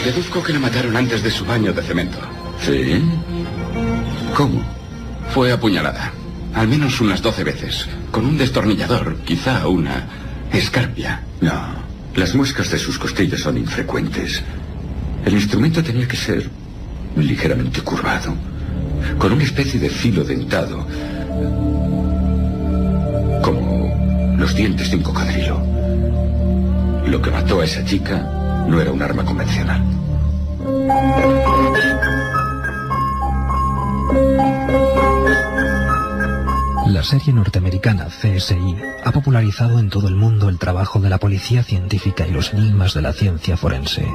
Deduzco que la mataron antes de su baño de cemento. ¿Sí? ¿Cómo? Fue apuñalada. Al menos unas 12 veces. Con un destornillador, quizá una escarpia. No, las muescas de sus costillas son infrecuentes. El instrumento tenía que ser ligeramente curvado, con una especie de filo dentado, como los dientes de un cocodrilo. Lo que mató a esa chica no era un arma convencional. La serie norteamericana CSI ha popularizado en todo el mundo el trabajo de la policía científica y los enigmas de la ciencia forense.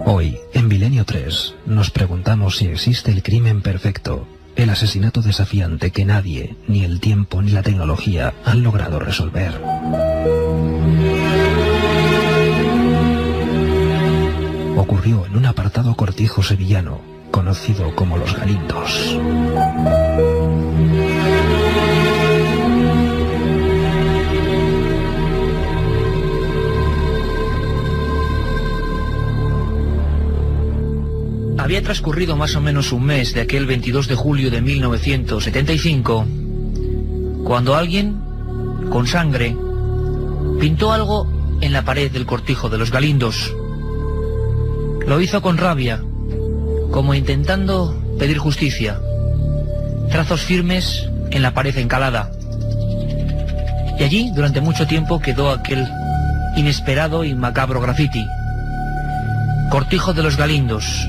Hoy, en Milenio 3, nos preguntamos si existe el crimen perfecto, el asesinato desafiante que nadie, ni el tiempo ni la tecnología han logrado resolver. Ocurrió en un apartado cortijo sevillano, conocido como Los Galindos. Había transcurrido más o menos un mes de aquel 22 de julio de 1975, cuando alguien, con sangre, pintó algo en la pared del cortijo de Los Galindos. Lo hizo con rabia, como intentando pedir justicia. Trazos firmes en la pared encalada. Y allí, durante mucho tiempo, quedó aquel inesperado y macabro grafiti. Cortijo de Los Galindos,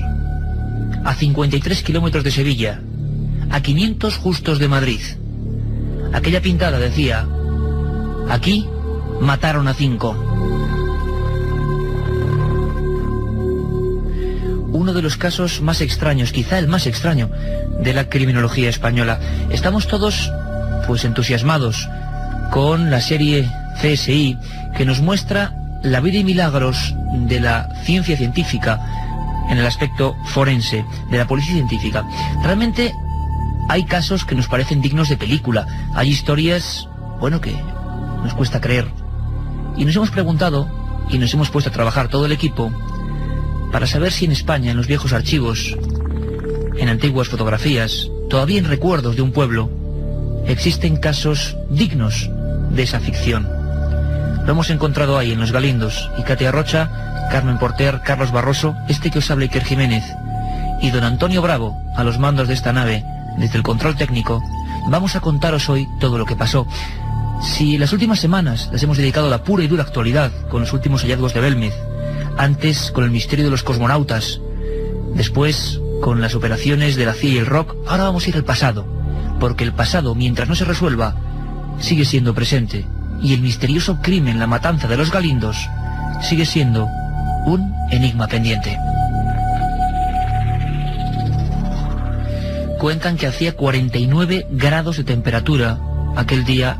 a 53 kilómetros de Sevilla, a 500 justos de Madrid. Aquella pintada decía: aquí mataron a 5. Uno de los casos más extraños, quizá el más extraño, de la criminología española. Estamos todos, pues, entusiasmados con la serie CSI, que nos muestra la vida y milagros de la ciencia científica en el aspecto forense, de la policía científica. Realmente hay casos que nos parecen dignos de película. Hay historias, bueno, que nos cuesta creer. Y nos hemos preguntado, y nos hemos puesto a trabajar todo el equipo, para saber si en España, en los viejos archivos, en antiguas fotografías, todavía en recuerdos de un pueblo, existen casos dignos de esa ficción. Lo hemos encontrado ahí, en Los Galindos, y Katia Rocha, Carmen Porter, Carlos Barroso, este que os habla, Iker Jiménez, y don Antonio Bravo, a los mandos de esta nave, desde el control técnico, vamos a contaros hoy todo lo que pasó. Si las últimas semanas las hemos dedicado a la pura y dura actualidad, con los últimos hallazgos de Belmez, antes con el misterio de los cosmonautas, después con las operaciones de la CIA y el rock, ahora vamos a ir al pasado, porque el pasado, mientras no se resuelva, sigue siendo presente, y el misterioso crimen, la matanza de Los Galindos, sigue siendo un enigma pendiente. Cuentan que hacía 49 grados de temperatura aquel día,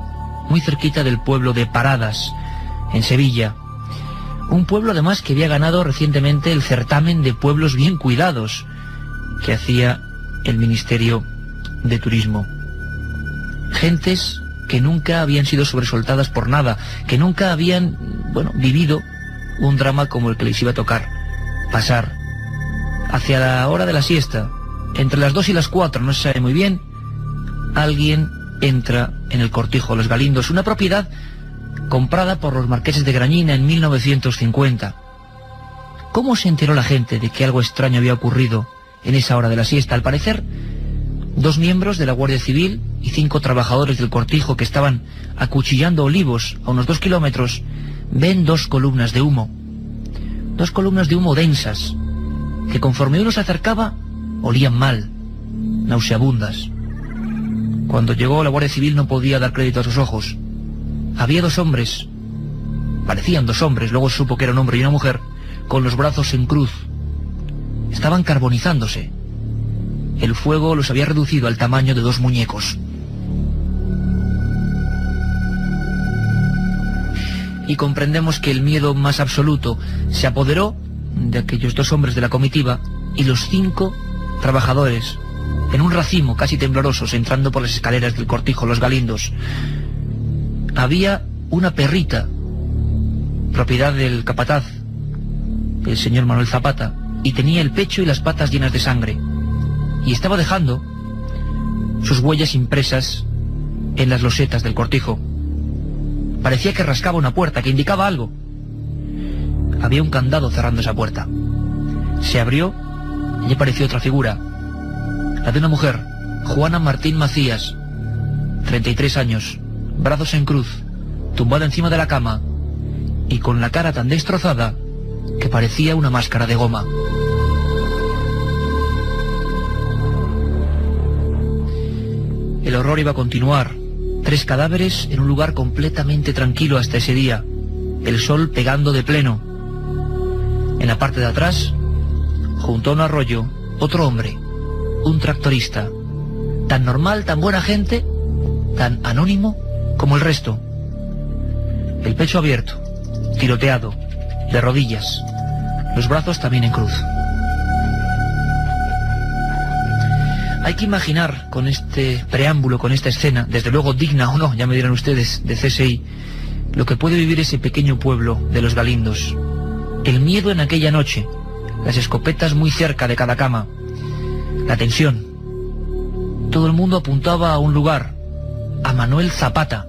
muy cerquita del pueblo de Paradas, en Sevilla. Un pueblo además que había ganado recientemente el certamen de pueblos bien cuidados que hacía el Ministerio de Turismo. Gentes que nunca habían sido sobresaltadas por nada, que nunca habían, bueno, vivido un drama como el que les iba a tocar pasar. Hacia la hora de la siesta, entre las 2 y las 4, no se sabe muy bien, alguien entra en el cortijo Los Galindos, una propiedad comprada por los marqueses de Grañina en 1950. ¿Cómo se enteró la gente de que algo extraño había ocurrido en esa hora de la siesta? Al parecer, 2 miembros de la Guardia Civil y 5 trabajadores del cortijo que estaban acuchillando olivos a unos 2 kilómetros, ven 2 columnas de humo. 2 columnas de humo densas, que conforme uno se acercaba, olían mal, nauseabundas. Cuando llegó la Guardia Civil no podía dar crédito a sus ojos. Había 2 hombres, parecían 2 hombres, luego supo que era un hombre y una mujer, con los brazos en cruz. Estaban carbonizándose. El fuego los había reducido al tamaño de 2 muñecos. Y comprendemos que el miedo más absoluto se apoderó de aquellos 2 hombres de la comitiva y los 5 trabajadores, en un racimo casi temblorosos, entrando por las escaleras del cortijo Los Galindos. Había una perrita propiedad del capataz, el señor Manuel Zapata, y tenía el pecho y las patas llenas de sangre, y estaba dejando sus huellas impresas en las losetas del cortijo. Parecía que rascaba una puerta, que indicaba algo. Había un candado cerrando esa puerta. Se abrió y apareció otra figura, la de una mujer, Juana Martín Macías, 33 años, brazos en cruz, tumbada encima de la cama y con la cara tan destrozada que parecía una máscara de goma. El horror iba a continuar. 3 cadáveres en un lugar completamente tranquilo hasta ese día, el sol pegando de pleno. En la parte de atrás, junto a un arroyo, otro hombre, un tractorista, tan normal, tan buena gente, tan anónimo como el resto. El pecho abierto, tiroteado, de rodillas, los brazos también en cruz. Hay que imaginar con este preámbulo, con esta escena, desde luego digna o no, ya me dirán ustedes, de CSI, lo que puede vivir ese pequeño pueblo de Los Galindos. El miedo en aquella noche, las escopetas muy cerca de cada cama, la tensión. Todo el mundo apuntaba a un lugar, a Manuel Zapata,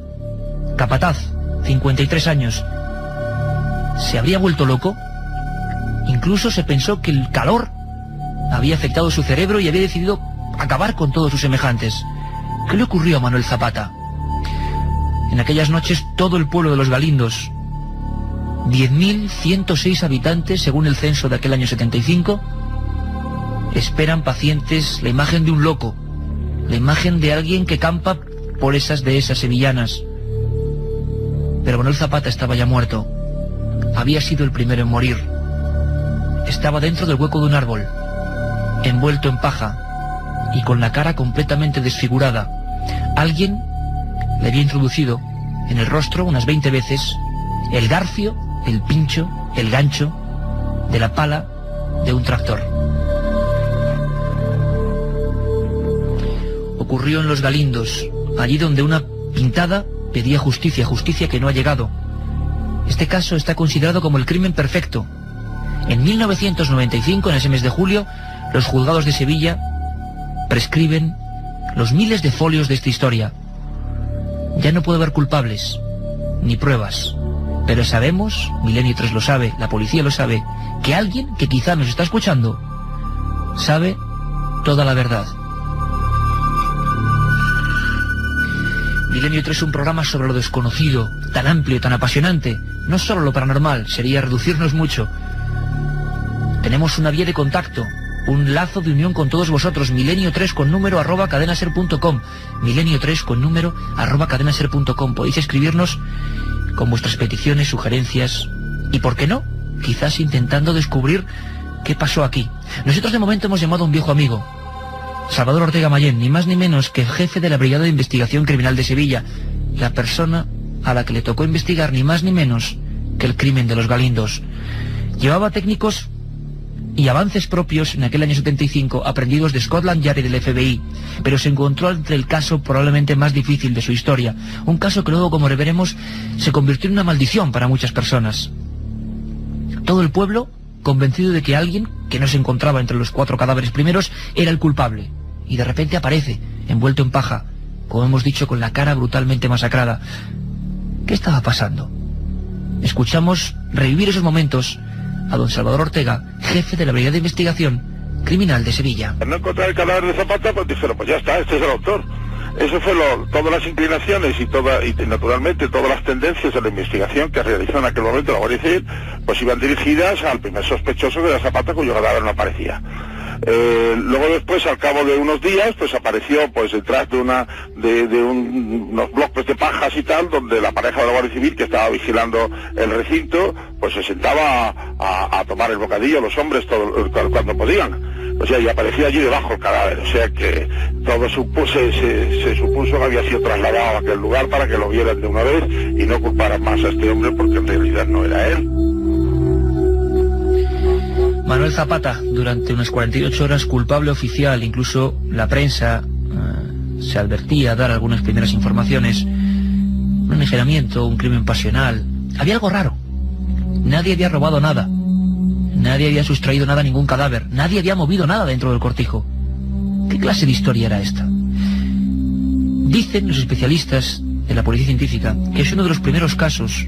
capataz, 53 años. ¿Se habría vuelto loco? Incluso se pensó que el calor había afectado su cerebro y había decidido acabar con todos sus semejantes. ¿Qué le ocurrió a Manuel Zapata? En aquellas noches todo el pueblo de Los Galindos, 10.106 habitantes según el censo de aquel año 75, esperan pacientes la imagen de un loco, la imagen de alguien que campa por esas dehesas sevillanas. Pero Manuel Zapata estaba ya muerto. Había sido el primero en morir. Estaba dentro del hueco de un árbol, envuelto en paja y con la cara completamente desfigurada. Alguien le había introducido en el rostro unas 20 veces el garfio, el pincho, el gancho de la pala de un tractor. Ocurrió en Los Galindos, allí donde una pintada pedía justicia, justicia que no ha llegado. Este caso está considerado como el crimen perfecto. En 1995, en ese mes de julio, los juzgados de Sevilla prescriben los miles de folios de esta historia. Ya no puede haber culpables, ni pruebas, pero sabemos, Milenio 3 lo sabe, la policía lo sabe, que alguien que quizá nos está escuchando sabe toda la verdad. Milenio 3 es un programa sobre lo desconocido, tan amplio, tan apasionante. No solo lo paranormal, sería reducirnos mucho. Tenemos una vía de contacto, un lazo de unión con todos vosotros, milenio3 con número @cadenaser.com, milenio3 con número @cadenaser.com. Podéis escribirnos con vuestras peticiones, sugerencias y, ¿por qué no?, quizás intentando descubrir qué pasó aquí. Nosotros de momento hemos llamado a un viejo amigo, Salvador Ortega Mayén, ni más ni menos que jefe de la Brigada de Investigación Criminal de Sevilla, la persona a la que le tocó investigar ni más ni menos que el crimen de Los Galindos. Llevaba técnicos y avances propios en aquel año 75, aprendidos de Scotland Yard y del FBI, pero se encontró entre el caso probablemente más difícil de su historia, un caso que luego, como veremos, se convirtió en una maldición para muchas personas. Todo el pueblo convencido de que alguien, que no se encontraba entre los 4 cadáveres primeros, era el culpable, y de repente aparece, envuelto en paja, como hemos dicho, con la cara brutalmente masacrada. ¿Qué estaba pasando? Escuchamos revivir esos momentos a don Salvador Ortega, jefe de la Brigada de Investigación Criminal de Sevilla. Al no encontrar el cadáver de Zapata, pues dijeron, pues ya está, este es el autor. Eso fue todas las inclinaciones y naturalmente todas las tendencias de la investigación que realizó en aquel momento la Guardia Civil, pues iban dirigidas al primer sospechoso, que era Zapata, cuyo cadáver no aparecía. Luego después, al cabo de unos días, pues apareció pues detrás de unos bloques de pajas y tal, donde la pareja de la Guardia Civil, que estaba vigilando el recinto, pues se sentaba a tomar el bocadillo, los hombres cuando podían. O sea, y aparecía allí debajo el cadáver, o sea que todo se supuso que había sido trasladado a aquel lugar para que lo vieran de una vez y no culparan más a este hombre, porque en realidad no era él. Manuel Zapata, durante unas 48 horas culpable oficial, incluso la prensa se advertía a dar algunas primeras informaciones, un envenenamiento, un crimen pasional. Había algo raro. Nadie había robado nada. Nadie había sustraído nada a ningún cadáver. Nadie había movido nada dentro del cortijo. ¿Qué clase de historia era esta? Dicen los especialistas de la policía científica que es uno de los primeros casos.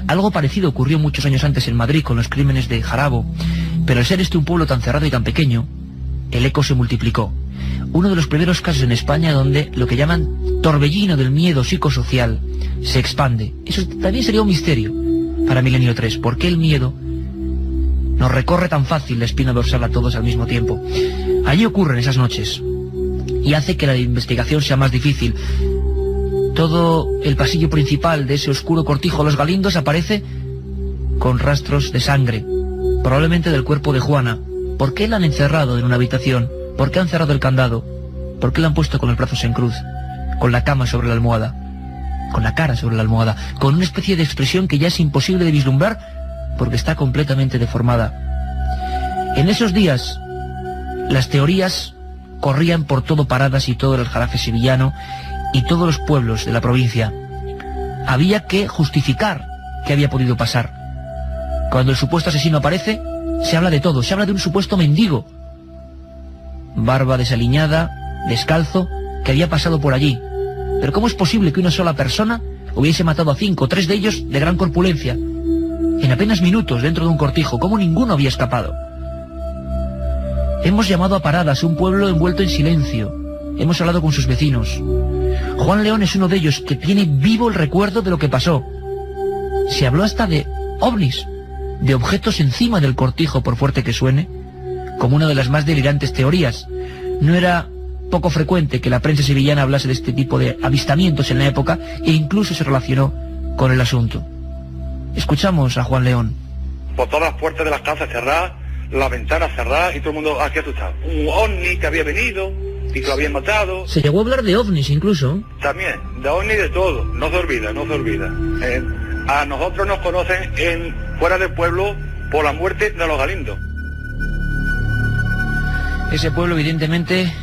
Algo parecido ocurrió muchos años antes en Madrid con los crímenes de Jarabo, pero al ser este un pueblo tan cerrado y tan pequeño, el eco se multiplicó. Uno de los primeros casos en España donde lo que llaman torbellino del miedo psicosocial se expande. Eso también sería un misterio para Milenio 3. ¿Por qué el miedo nos recorre tan fácil la espina dorsal a todos al mismo tiempo? Allí ocurren esas noches y hace que la investigación sea más difícil. Todo el pasillo principal de ese oscuro cortijo Los Galindos aparece con rastros de sangre, probablemente del cuerpo de Juana. ¿Por qué la han encerrado en una habitación? ¿Por qué han cerrado el candado? ¿Por qué la han puesto con los brazos en cruz? Con la cama sobre la almohada, con la cara sobre la almohada, con una especie de expresión que ya es imposible de vislumbrar porque está completamente deformada. En esos días, las teorías corrían por todo Paradas y todo el Aljarafe sevillano y todos los pueblos de la provincia. Había que justificar qué había podido pasar. Cuando el supuesto asesino aparece, se habla de todo, se habla de un supuesto mendigo, barba desaliñada, descalzo, que había pasado por allí. Pero ¿cómo es posible que una sola persona hubiese matado a 5, 3 de ellos de gran corpulencia, en apenas minutos dentro de un cortijo? ¿Cómo ninguno había escapado? Hemos llamado a Paradas, un pueblo envuelto en silencio. Hemos hablado con sus vecinos. Juan León es uno de ellos que tiene vivo el recuerdo de lo que pasó. Se habló hasta de ovnis, de objetos encima del cortijo, por fuerte que suene, como una de las más delirantes teorías. No era poco frecuente que la prensa sevillana hablase de este tipo de avistamientos en la época e incluso se relacionó con el asunto. Escuchamos a Juan León. Por todas las puertas de las casas cerradas, las ventanas cerradas y todo el mundo aquí asustado. Un ovni que había venido y que lo habían matado. Se llegó a hablar de ovnis incluso. También, de ovni de todo. No se olvida, no se olvida. A nosotros nos conocen fuera del pueblo por la muerte de los Galindos. Ese pueblo evidentemente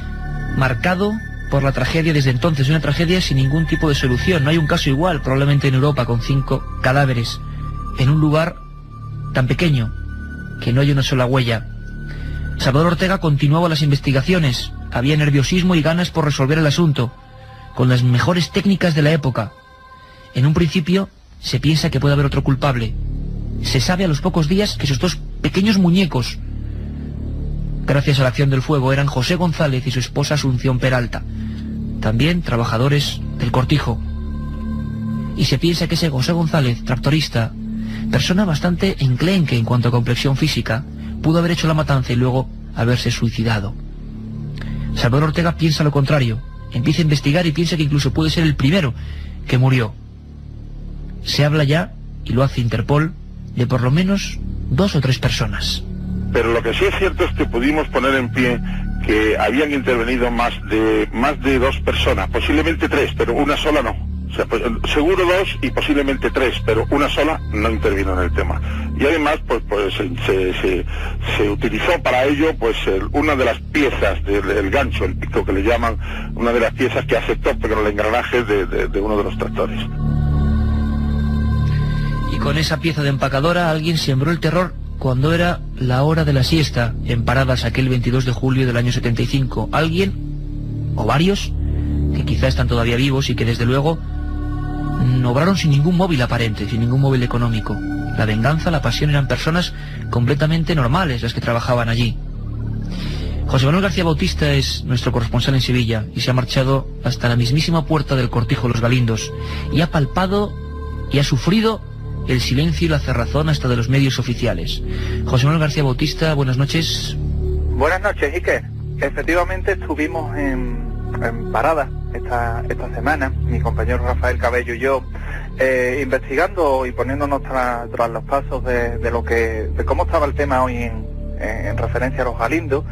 marcado por la tragedia desde entonces, una tragedia sin ningún tipo de solución. No hay un caso igual probablemente en Europa con 5 cadáveres en un lugar tan pequeño que no hay una sola huella. Salvador Ortega continuaba las investigaciones. Había nerviosismo y ganas por resolver el asunto con las mejores técnicas de la época. En un principio se piensa que puede haber otro culpable. Se sabe a los pocos días que esos 2 pequeños muñecos, gracias a la acción del fuego, eran José González y su esposa Asunción Peralta, también trabajadores del cortijo. Y se piensa que ese José González, tractorista, persona bastante enclenque en cuanto a complexión física, pudo haber hecho la matanza y luego haberse suicidado. Salvador Ortega piensa lo contrario, empieza a investigar y piensa que incluso puede ser el primero que murió. Se habla ya, y lo hace Interpol, de por lo menos 2 o 3 personas. Pero lo que sí es cierto es que pudimos poner en pie que habían intervenido más de 2 personas, posiblemente 3, pero una sola no. O sea, pues, seguro 2 y posiblemente 3, pero una sola no intervino en el tema. Y además, pues se utilizó para ello, pues una de las piezas del gancho, el pico que le llaman, una de las piezas que afectó pero el engranaje de uno de los tractores. Y con esa pieza de empacadora alguien sembró el terror cuando era la hora de la siesta en Paradas aquel 22 de julio del año 75. Alguien, o varios, que quizá están todavía vivos y que desde luego obraron sin ningún móvil aparente, sin ningún móvil económico. La venganza, la pasión eran personas completamente normales las que trabajaban allí. José Manuel García Bautista es nuestro corresponsal en Sevilla y se ha marchado hasta la mismísima puerta del cortijo Los Galindos y ha palpado y ha sufrido el silencio y la cerrazón hasta de los medios oficiales. José Manuel García Bautista, buenas noches. Buenas noches, Iker. Efectivamente estuvimos en Paradas esta semana, mi compañero Rafael Cabello y yo, investigando y poniéndonos tras los pasos de cómo estaba el tema hoy en referencia a los Galindos,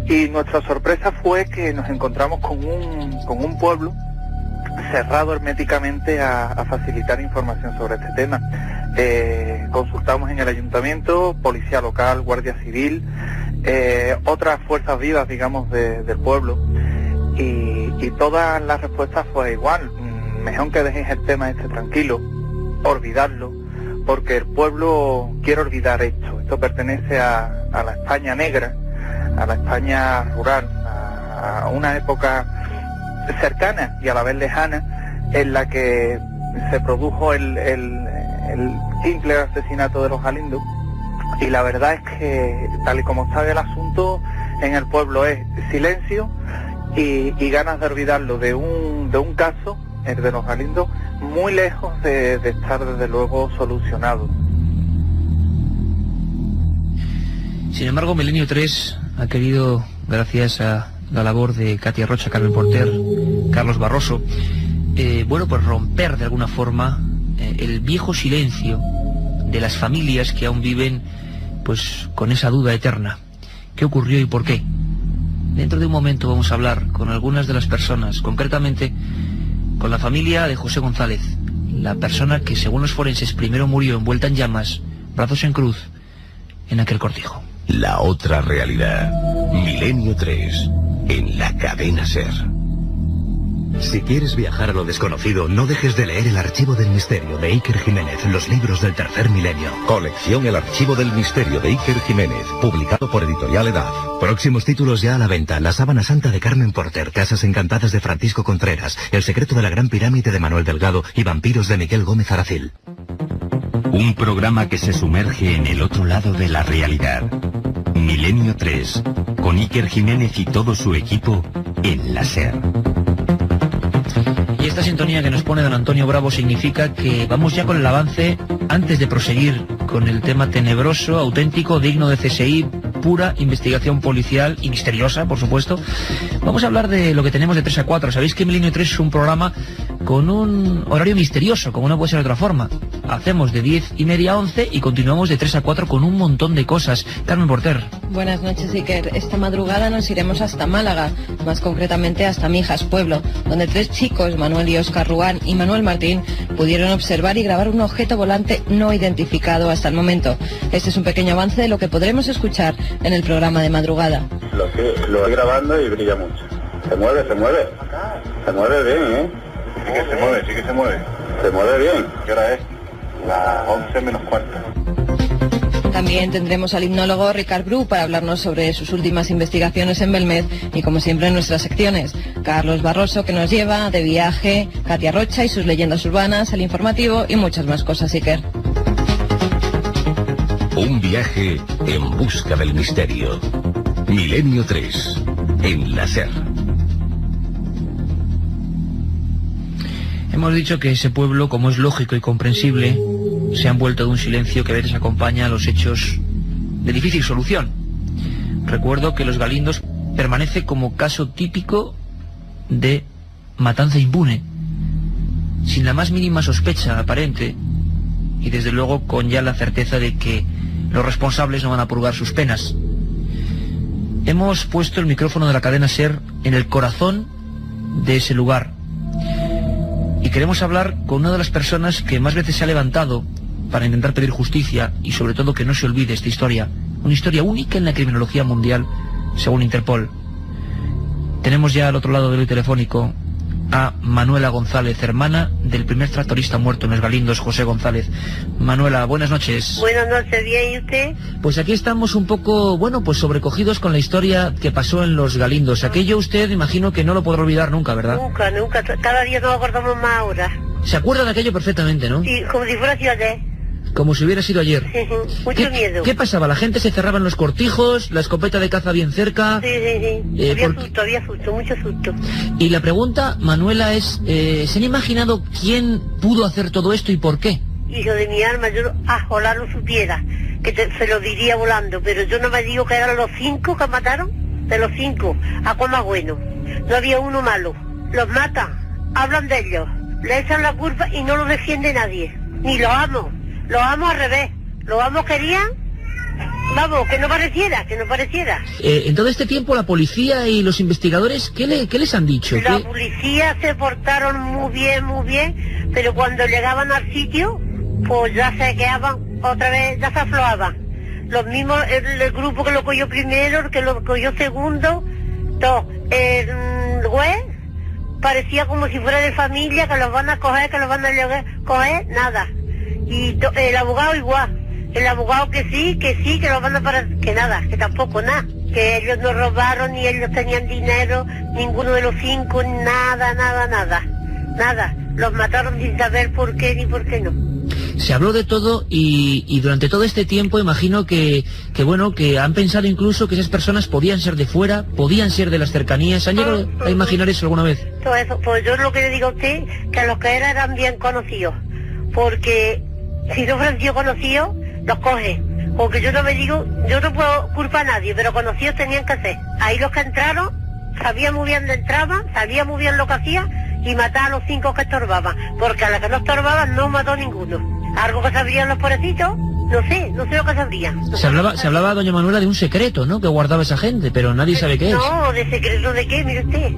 y nuestra sorpresa fue que nos encontramos con un pueblo cerrado herméticamente a facilitar información sobre este tema. Consultamos en el ayuntamiento, policía local, guardia civil, otras fuerzas vivas, digamos, del pueblo, y todas las respuestas fue igual: mejor que dejéis el tema tranquilo, olvidadlo, porque el pueblo quiere olvidar esto. Esto pertenece a la España negra, a la España rural, a una época cercana y a la vez lejana en la que se produjo el simple asesinato de los Galindos. Y la verdad es que, tal y como está el asunto, en el pueblo es silencio y ganas de olvidarlo de un caso, el de los Galindos, muy lejos de estar desde luego solucionado. Sin embargo, Milenio 3 ha querido, gracias a la labor de Katia Rocha, Carmen Porter, Carlos Barroso, pues romper de alguna forma el viejo silencio de las familias que aún viven pues con esa duda eterna. ¿Qué ocurrió y por qué? Dentro de un momento vamos a hablar con algunas de las personas, concretamente con la familia de José González, la persona que según los forenses primero murió envuelta en llamas, brazos en cruz, en aquel cortijo. La otra realidad. Milenio 3, en la cadena SER. Si quieres viajar a lo desconocido, no dejes de leer El Archivo del Misterio de Iker Jiménez, los libros del tercer milenio. Colección El Archivo del Misterio de Iker Jiménez, publicado por Editorial Edad. Próximos títulos ya a la venta: La Sábana Santa de Carmen Porter, Casas Encantadas de Francisco Contreras, El Secreto de la Gran Pirámide de Manuel Delgado y Vampiros de Miguel Gómez Aracil. Un programa que se sumerge en el otro lado de la realidad. Milenio 3, con Iker Jiménez y todo su equipo en la SER. Y esta sintonía que nos pone don Antonio Bravo significa que vamos ya con el avance antes de proseguir con el tema tenebroso, auténtico, digno de CSI, pura investigación policial y misteriosa, por supuesto. Vamos a hablar de lo que tenemos de 3 a 4. Sabéis que Milenio 3 es un programa con un horario misterioso, como no puede ser de otra forma. Hacemos de 10:30 a 11 y continuamos de 3 a 4 con un montón de cosas. Carmen Porter. Buenas noches, Iker. Esta madrugada nos iremos hasta Málaga, más concretamente hasta Mijas, pueblo, donde 3 chicos, Manuel y Óscar Ruán y Manuel Martín, pudieron observar y grabar un objeto volante no identificado hasta el momento. Este es un pequeño avance de lo que podremos escuchar en el programa de madrugada. Lo estoy grabando y brilla mucho. Se mueve bien, ¿eh? Sí que se mueve. Se mueve bien. ¿Qué hora es? Las 11 menos cuarto. También tendremos al hipnólogo Ricard Bru para hablarnos sobre sus últimas investigaciones en Belmez y, como siempre, en nuestras secciones. Carlos Barroso, que nos lleva de viaje, Katia Rocha y sus leyendas urbanas, el informativo y muchas más cosas, Iker. Un viaje en busca del misterio. Milenio 3, en la SER. Hemos dicho que ese pueblo, como es lógico y comprensible, se ha envuelto de un silencio que a veces acompaña a los hechos de difícil solución. Recuerdo que Los Galindos permanece como caso típico de matanza impune, sin la más mínima sospecha aparente, y desde luego con ya la certeza de que los responsables no van a purgar sus penas. Hemos puesto el micrófono de la cadena SER en el corazón de ese lugar, y queremos hablar con una de las personas que más veces se ha levantado para intentar pedir justicia y sobre todo que no se olvide esta historia, una historia única en la criminología mundial, según Interpol. Tenemos ya al otro lado del telefónico a Manuela González, hermana del primer tractorista muerto en Los Galindos, José González. Manuela, buenas noches. Buenas noches, bien, ¿y usted? Pues aquí estamos un poco, pues sobrecogidos con la historia que pasó en Los Galindos. Aquello usted, imagino que no lo podrá olvidar nunca, ¿verdad? Nunca, cada día nos acordamos más ahora. ¿Se acuerda de aquello perfectamente, no? Sí, como si fuera sido ayer. Como si hubiera sido ayer. Mucho miedo. ¿Qué pasaba? ¿La gente se cerraba en los cortijos? ¿La escopeta de caza bien cerca? Sí. Había susto, mucho susto. Y la pregunta, Manuela, es, ¿se han imaginado quién pudo hacer todo esto y por qué? Hijo de mi alma, yo ojalá lo supiera, se lo diría volando, pero yo no me digo que eran los 5 que mataron. De los 5, ¿a cuál más bueno? No había uno malo. Los matan, hablan de ellos, le echan la culpa y no lo defiende nadie. Ni los amo. Los amos al revés, los amos querían, vamos, que no pareciera. En todo este tiempo la policía y los investigadores, ¿qué les han dicho? La policía se portaron muy bien, pero cuando llegaban al sitio, pues ya se quedaban, otra vez, ya se aflojaban. Los mismos, el grupo que lo cogió primero, el que lo cogió segundo, todo. El juez parecía como si fuera de familia, que los van a coger, coger, nada. Y el abogado igual. El abogado que sí, que lo van a parar, que nada, que tampoco nada. Que ellos no robaron, ni ellos tenían dinero, ninguno de los 5, nada. Nada. Los mataron sin saber por qué ni por qué no. Se habló de todo y durante todo este tiempo imagino que han pensado incluso que esas personas podían ser de fuera, podían ser de las cercanías. ¿Han llegado a imaginar eso alguna vez? Todo eso, pues yo lo que le digo a usted, que a los que eran bien conocidos, porque si no fueran sido conocidos, los coge. Porque yo no puedo culpar a nadie, pero conocidos tenían que ser. Ahí los que entraron, sabían muy bien dónde entraban, sabían muy bien lo que hacían, y mataban a los 5 que estorbaban, porque a los que no estorbaban no mató ninguno. Algo que sabrían los pobrecitos, no sé lo que sabrían. Se hablaba, doña Manuela, de un secreto, ¿no?, que guardaba esa gente, pero nadie sabe qué es. No, ¿de secreto de qué? Mire usted,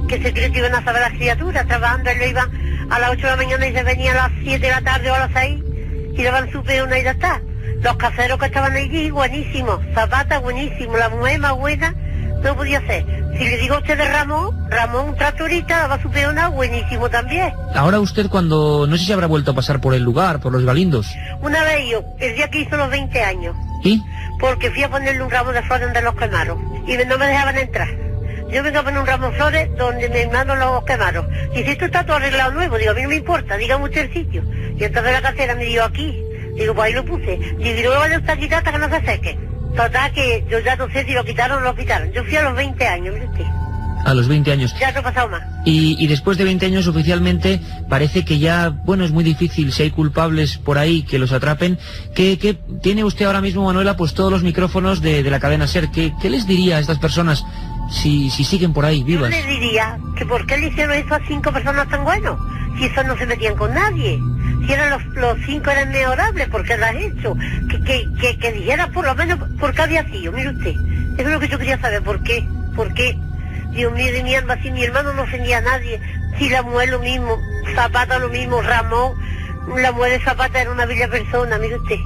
¿qué secreto iban a saber las criaturas? Trabajando, ellos iban a las 8 de la mañana y se venían a las 7 de la tarde o a las 6, y le van su peona y ya está. Los caseros que estaban allí, buenísimos, Zapata buenísimo, la mujer más buena, no podía ser. Si le digo a usted de Ramón, un tractorista, daba su peona, buenísimo también. Ahora usted no sé si habrá vuelto a pasar por el lugar, por los Galindos. Una vez yo, el día que hizo los 20 años. ¿Y? Porque fui a ponerle un ramo de flores donde los quemaron, y no me dejaban entrar. Yo vengo a poner un ramo de flores donde mi hermano los quemaron. Y si esto está todo arreglado nuevo, digo, a mí no me importa, dígame usted el sitio. Y entonces la casera me dio aquí. Digo, pues ahí lo puse. Digo, no lo vaya a quitar hasta que no se seque. Total, que yo ya no sé si lo quitaron o no lo quitaron. Yo fui a los 20 años, mire usted. A los 20 años. Ya no ha pasado más. Y después de 20 años oficialmente parece que ya, es muy difícil, si hay culpables por ahí que los atrapen. ¿Qué tiene usted ahora mismo, Manuela, pues todos los micrófonos de la cadena SER? ¿Qué les diría a estas personas si siguen por ahí vivas? Yo les diría que por qué le hicieron eso a 5 personas tan buenos, si esos no se metían con nadie. Si eran los 5 eran mejorables, ¿por qué lo has hecho? Que dijera por lo menos por qué había sido, mire usted. Eso es lo que yo quería saber, ¿por qué? Dios mío de mi alma, si mi hermano no ofendía a nadie, si la mujer lo mismo, Zapata lo mismo, Ramón, la mujer de Zapata era una bella persona, mire usted.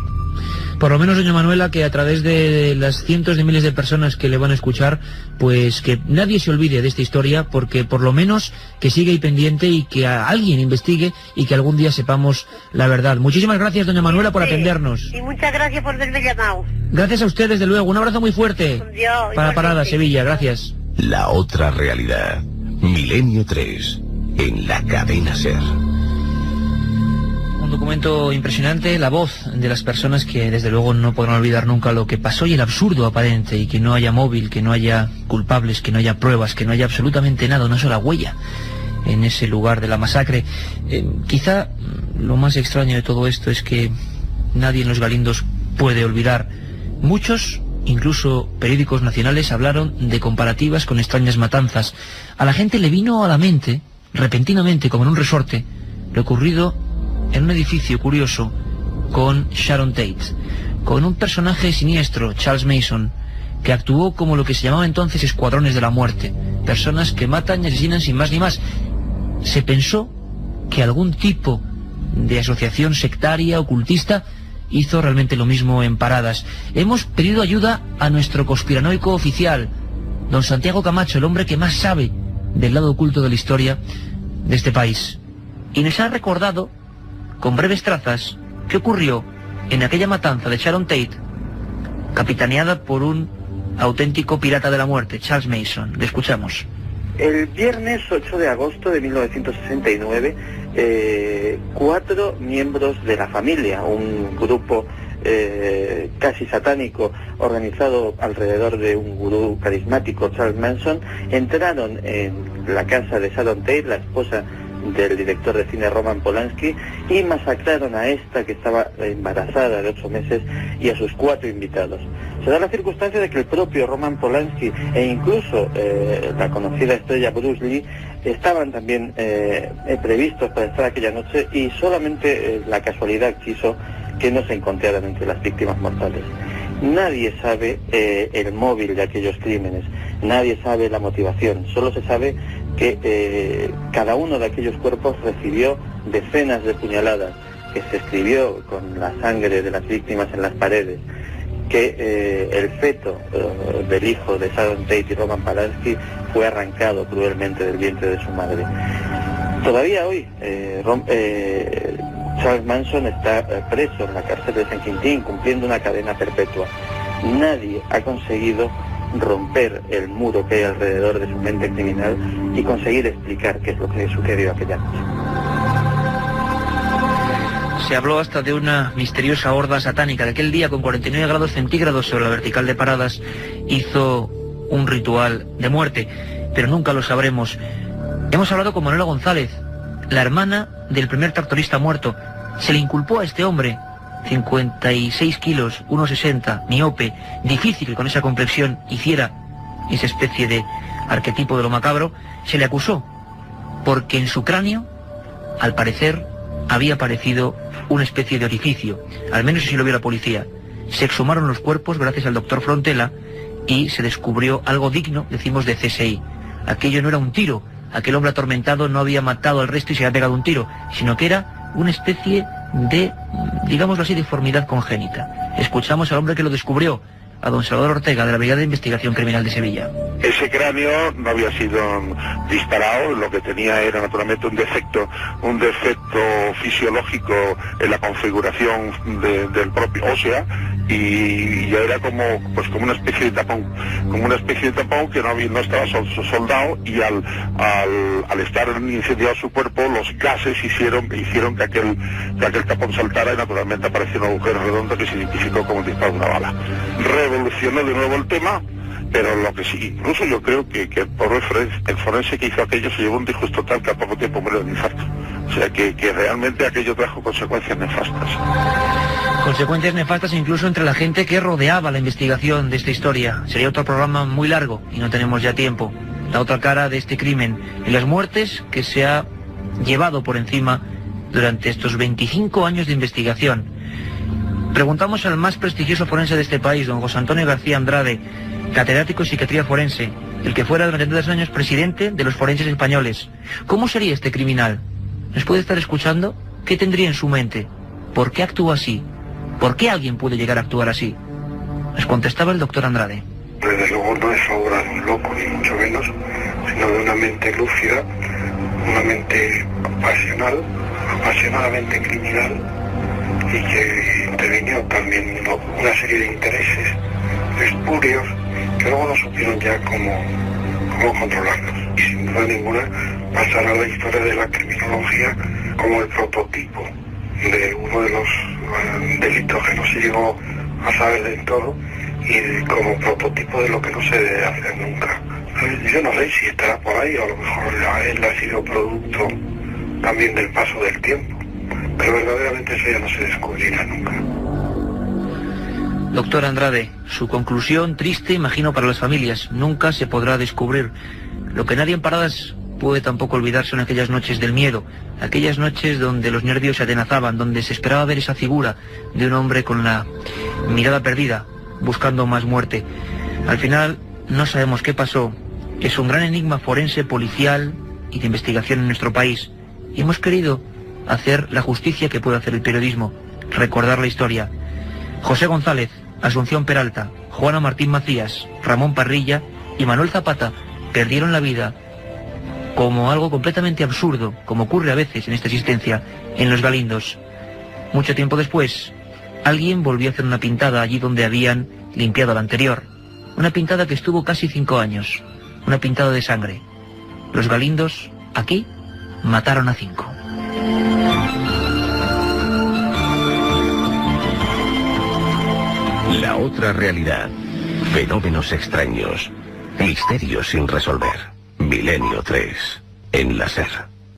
Por lo menos, doña Manuela, que a través de las cientos de miles de personas que le van a escuchar, pues que nadie se olvide de esta historia, porque por lo menos que siga ahí pendiente y que alguien investigue y que algún día sepamos la verdad. Muchísimas gracias, doña Manuela, por atendernos. Y muchas gracias por haberme llamado. Gracias a usted, desde luego. Un abrazo muy fuerte. Dios, para Parada, Sevilla. Gracias. La otra realidad. Milenio 3. En la cadena SER. Un documento impresionante, la voz de las personas que desde luego no podrán olvidar nunca lo que pasó y el absurdo aparente, y que no haya móvil, que no haya culpables, que no haya pruebas, que no haya absolutamente nada, una sola huella en ese lugar de la masacre. Quizá lo más extraño de todo esto es que nadie en los Galindos puede olvidar. Muchos, incluso periódicos nacionales, hablaron de comparativas con extrañas matanzas. A la gente le vino a la mente, repentinamente, como en un resorte, lo ocurrido en un edificio curioso con Sharon Tate, con un personaje siniestro, Charles Mason, que actuó como lo que se llamaba entonces escuadrones de la muerte, personas que matan y asesinan sin más ni más. Se pensó que algún tipo de asociación sectaria, ocultista, hizo realmente lo mismo en Paradas. Hemos pedido ayuda a nuestro conspiranoico oficial, don Santiago Camacho, el hombre que más sabe del lado oculto de la historia de este país. Y nos ha recordado, con breves trazas, qué ocurrió en aquella matanza de Sharon Tate, capitaneada por un auténtico pirata de la muerte, Charles Mason. Le escuchamos. El viernes 8 de agosto de 1969, 4 miembros de la familia, un grupo casi satánico organizado alrededor de un gurú carismático, Charles Manson, entraron en la casa de Sharon Tate, la esposa del director de cine Roman Polanski, y masacraron a esta, que estaba embarazada de 8 meses, y a sus 4 invitados. Se da la circunstancia de que el propio Roman Polanski e incluso la conocida estrella Bruce Lee estaban también previstos para estar aquella noche, y solamente la casualidad quiso que no se encontraran entre las víctimas mortales. Nadie sabe el móvil de aquellos crímenes, nadie sabe la motivación, solo se sabe que cada uno de aquellos cuerpos recibió decenas de puñaladas, que se escribió con la sangre de las víctimas en las paredes, que el feto del hijo de Sharon Tate y Roman Polanski fue arrancado cruelmente del vientre de su madre. Todavía hoy Charles Manson está preso en la cárcel de San Quintín, cumpliendo una cadena perpetua. Nadie ha conseguido romper el muro que hay alrededor de su mente criminal y conseguir explicar qué es lo que sucedió aquella noche. Se habló hasta de una misteriosa horda satánica, que aquel día con 49 grados centígrados sobre la vertical de Paradas hizo un ritual de muerte, pero nunca lo sabremos. Hemos hablado con Manuela González, la hermana del primer tractorista muerto. Se le inculpó a este hombre, 56 kilos, 1,60, miope, difícil que con esa complexión hiciera esa especie de arquetipo de lo macabro. Se le acusó porque en su cráneo, al parecer, había aparecido una especie de orificio, al menos así lo vio la policía. Se exhumaron los cuerpos gracias al doctor Frontela y se descubrió algo digno, decimos, de CSI. Aquello no era un tiro, aquel hombre atormentado no había matado al resto y se había pegado un tiro, sino que era una especie de, digámoslo así, deformidad congénita. Escuchamos al hombre que lo descubrió, a don Salvador Ortega, de la Brigada de Investigación Criminal de Sevilla. Ese cráneo no había sido disparado, lo que tenía era naturalmente un defecto fisiológico en la configuración del propio ósea, y ya era como una especie de tapón, que no estaba soldado, y al estar incendiado su cuerpo, los gases hicieron que aquel tapón saltara, y naturalmente apareció un agujero redondo que se identificó como el disparo de una bala. Revolucionó de nuevo el tema, pero lo que sí, incluso yo creo que el forense que hizo aquello se llevó un disgusto total que a poco tiempo murió de infarto. O sea que realmente aquello trajo consecuencias nefastas. Consecuencias nefastas incluso entre la gente que rodeaba la investigación de esta historia. Sería otro programa muy largo y no tenemos ya tiempo. La otra cara de este crimen y las muertes que se ha llevado por encima durante estos 25 años de investigación. Preguntamos al más prestigioso forense de este país, don José Antonio García Andrade, catedrático en psiquiatría forense, el que fuera durante 3 años presidente de los forenses españoles. ¿Cómo sería este criminal? ¿Nos puede estar escuchando? ¿Qué tendría en su mente? ¿Por qué actúa así? ¿Por qué alguien puede llegar a actuar así? Nos contestaba el doctor Andrade. Desde luego no es obra de un loco, ni mucho menos, sino de una mente lúcida, una mente pasional, apasionadamente criminal, y que intervino también una serie de intereses espurios que luego no supieron ya cómo controlarlos. Y sin duda ninguna pasará a la historia de la criminología como el prototipo de uno de los delitos que no se llegó a saber del todo, y como prototipo de lo que no se debe hacer nunca. Yo no sé si estará por ahí, o a lo mejor él ha sido producto también del paso del tiempo, pero verdaderamente eso ya no se descubrirá nunca. Doctor Andrade, su conclusión triste, imagino, para las familias. Nunca se podrá descubrir. Lo que nadie en Paradas puede tampoco olvidar son aquellas noches del miedo, aquellas noches donde los nervios se atenazaban, donde se esperaba ver esa figura de un hombre con la mirada perdida, buscando más muerte. Al final no sabemos qué pasó. Es un gran enigma forense, policial y de investigación en nuestro país. Y hemos querido hacer la justicia que puede hacer el periodismo, recordar la historia. José González, Asunción Peralta, Juana Martín Macías, Ramón Parrilla y Manuel Zapata perdieron la vida como algo completamente absurdo, como ocurre a veces en esta existencia, en Los Galindos. Mucho tiempo después, alguien volvió a hacer una pintada allí donde habían limpiado la anterior. Una pintada que estuvo casi 5 años. Una pintada de sangre. Los Galindos, aquí, mataron a 5. La otra realidad. Fenómenos extraños. Misterios sin resolver. Milenio 3. En la SER.